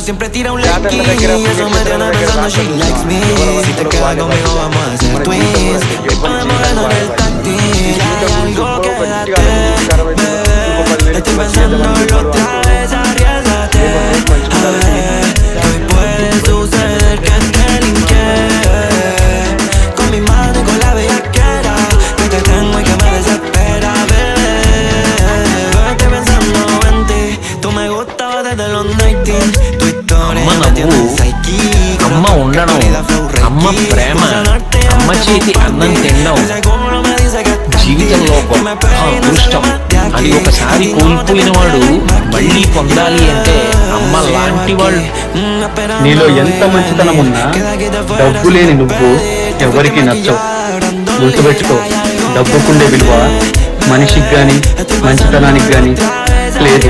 siempre tira un like y eso me tiene pensando she likes me. Si te quedas conmigo vamos a hacer twins y podemos ganar el táctil. Ya hay algo que date, bebé. Estoy pensándolo otra vez, arriesgate. A ver, que hoy puede suceder que te linke con mi mano y con la bellaquera que te tengo y que me desespera, bebé. Estoy pensando en ti, tú me gustabas desde los 19. Tu historia me tiene psychic. అమ్మ ఉండడం, అమ్మ ప్రేమ, అమ్మ చేతి అన్నం తినడం జీవితంలో గొప్ప అదృష్టం. అది ఒకసారి కోల్పోయిన వాడు మళ్ళీ పొందాలి అంటే అమ్మ లాంటి వాళ్ళు. నీలో ఎంత మంచితనం ఉన్నా డబ్బు లేని నువ్వు ఎవరికి నచ్చవు. గుర్తుపెట్టుకో, డబ్బుకుండే విలువ మనిషికి గాని మంచితనానికి గాని లేదు.